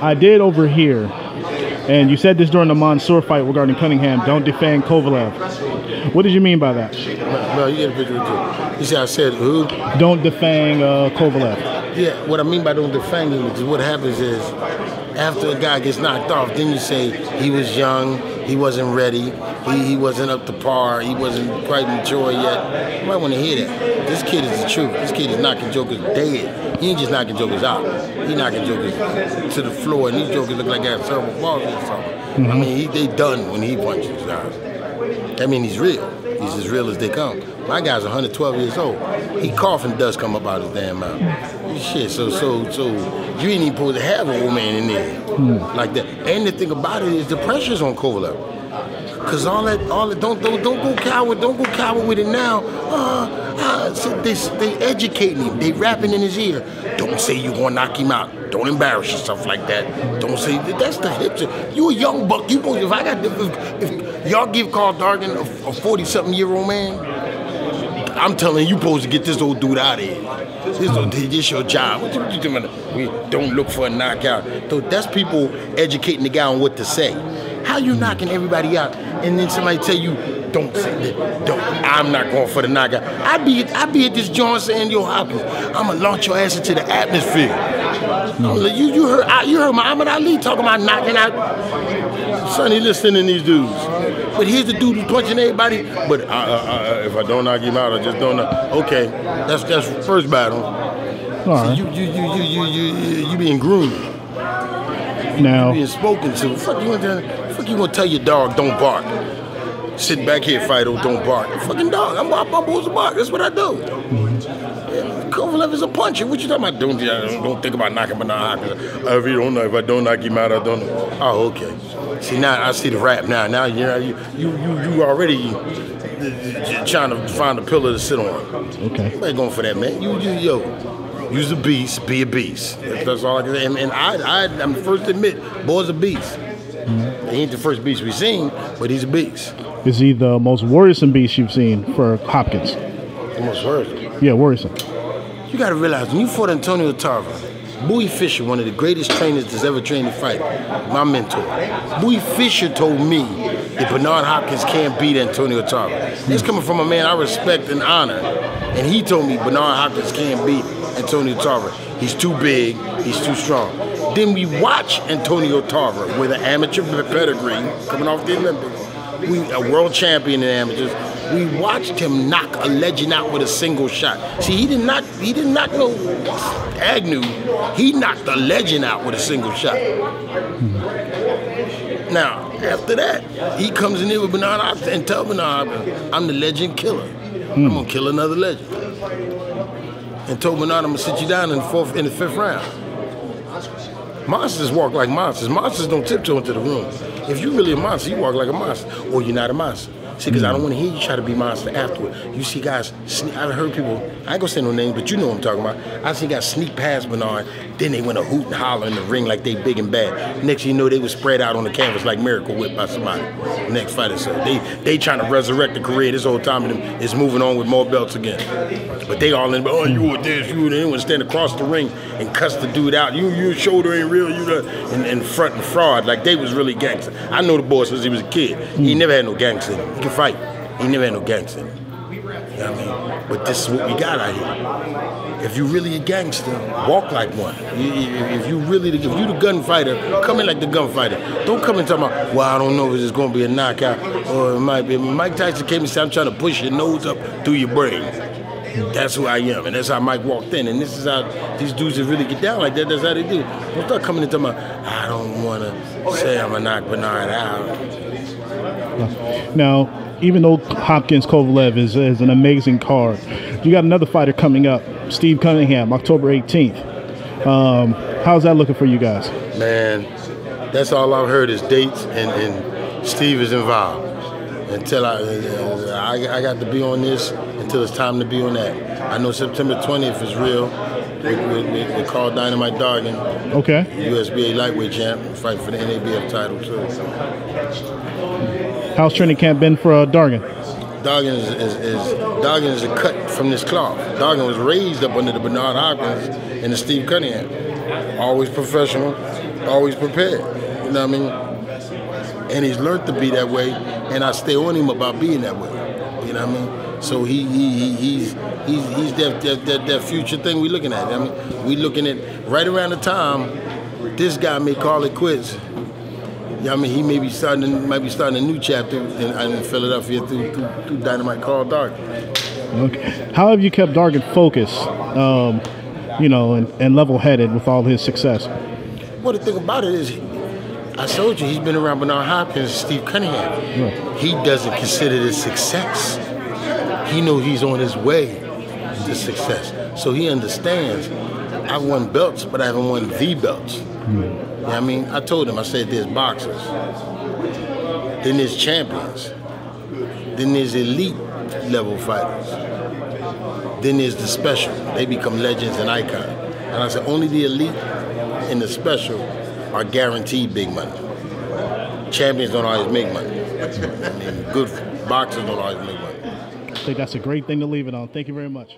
I did over here, and you said this during the Mansour fight regarding Cunningham. Don't defend Kovalev. What did you mean by that? No, you get a picture of it. You see, I said who? Don't defang Kovalev. Yeah, what I mean by don't defang him is what happens is after a guy gets knocked off, then you say he was young, he wasn't ready, he wasn't up to par, he wasn't quite mature yet. You might want to hear that. This kid is the truth. This kid is knocking jokers dead. He ain't just knocking jokers out. He knocking jokers to the floor, and these jokers look like they have cerebral palsy or something. I mean, they done when he punches guys. I mean, he's real. He's as real as they come. My guy's 112 years old. He coughing dust come up out his damn mouth. Shit, so you ain't even supposed to have an old man in there like that. And the thing about it is the pressure's on Kovalev. Cause all that, don't go coward with it now. So they educating him. They rapping in his ear. Don't say you gonna knock him out. Don't embarrass yourself like that. Don't say that's the hips. You a young buck. You supposed if y'all give Carl Dargan a 40-something-year-old man, I'm telling you, supposed to get this old dude out of here. This your job. What you doing? We don't look for a knockout. So that's people educating the guy on what to say. How you knocking everybody out, and then somebody tell you, don't say that. Don't. I'm not going for the knockout. I be at this joint saying, yo, Hopkins, I'm gonna launch your ass into the atmosphere. You heard Muhammad Ali talking about knocking out. Sonny, listening to these dudes. But here's the dude who's punching everybody. But if I don't knock him out, I just don't knock. Okay, that's first battle. All right. So you being groomed. Now. You being spoken to. Fuck you gonna tell your dog don't bark. Sit back here, Fido, don't bark. Fucking dog, I'm supposed to bark. That's what I do. Kovalev is a puncher. What you talking about? Don't think about knocking him out. If I don't knock him out, I don't know. Oh, okay. See, now I see the rap now. Now you already trying to find a pillar to sit on. Okay. You ain't going for that, man. You's a beast, be a beast. That's all I can say. And I'm the first to admit, boy's a beast. He ain't the first beast we've seen, but he's a beast. Is he the most worrisome beast you've seen for Hopkins? The most worrisome? Yeah, worrisome. You got to realize, when you fought Antonio Tarver, Bowie Fischer, one of the greatest trainers that's ever trained to fight, my mentor, Bowie Fischer told me that Bernard Hopkins can't beat Antonio Tarver. This coming from a man I respect and honor, and he told me Bernard Hopkins can't beat Antonio Tarver. He's too big, he's too strong. Then we watch Antonio Tarver with an amateur pedigree coming off the Olympics. A world champion in amateurs. We watched him knock a legend out with a single shot. See, he didn't knock no Agnew. He knocked a legend out with a single shot. Now, after that, he comes in there with Bernard Hopkins and tells Bernard, I'm the legend killer. I'm gonna kill another legend. And told Bernard, I'm gonna sit you down in the fifth round. Monsters walk like monsters. Monsters don't tiptoe into the room. If you're really a monster, you walk like a monster, or you're not a monster. See, because I don't want to hear you try to be a monster afterward. You see guys, I've heard people, I ain't gonna say no names, but you know what I'm talking about. I've seen guys sneak past Bernard, then they went to hoot and holler in the ring like they big and bad. Next thing you know, they was spread out on the canvas like Miracle Whip by somebody. Next fighter, so they trying to resurrect the career this whole time, and is moving on with more belts again. But they all in, oh, you were this, you were that. They want to stand across the ring and cuss the dude out. Your shoulder ain't real, and front and fraud like they was really gangster. I know the boy since he was a kid. He never had no gangster in him. He could fight. He never had no gangster in him. You know what I mean? But this is what we got out here. If you really a gangster, walk like one. If you the gunfighter, come in like the gunfighter. Don't come in talking about, well, I don't know if it's going to be a knockout or it might be. Mike Tyson came and said, I'm trying to push your nose up through your brain. That's who I am, and that's how Mike walked in, and this is how these dudes that really get down like that, that's how they do. Don't start coming in talking about, I don't want to say I'm going to knock Bernard out. Now, even though Hopkins-Kovalev is an amazing card, you got another fighter coming up, Steve Cunningham, October 18th. How's that looking for you guys? Man, that's all I've heard is dates, and Steve is involved. Until I got to be on this, until it's time to be on that. I know September 20th is real. We call Dynamite Dargan. Okay. USBA lightweight champ, fight for the NABF title too. How's training camp been for Dargan? Dargan is a cut from this cloth. Dargan was raised up under the Bernard Hopkins and the Steve Cunningham. Always professional, always prepared. You know what I mean? And he's learned to be that way, and I stay on him about being that way. You know what I mean? So he's that future thing we're looking at. I mean, we looking at right around the time this guy may call it quits. Yeah, I mean, he might be starting a new chapter in Philadelphia through Dynamite called Dargan. Okay. How have you kept Dargan focused, you know, and level-headed with all his success? Well, the thing about it is, I told you, he's been around Bernard Hopkins and Steve Cunningham. Right. He doesn't consider this success. He knows he's on his way to success. So he understands, I've won belts, but I haven't won the belts. You know what I mean? I told him, I said, there's boxers, then there's champions, then there's elite level fighters, then there's the special. They become legends and icons. And I said, only the elite and the special are guaranteed big money. Champions don't always make money. I mean, good boxers don't always make money. I think that's a great thing to leave it on. Thank you very much.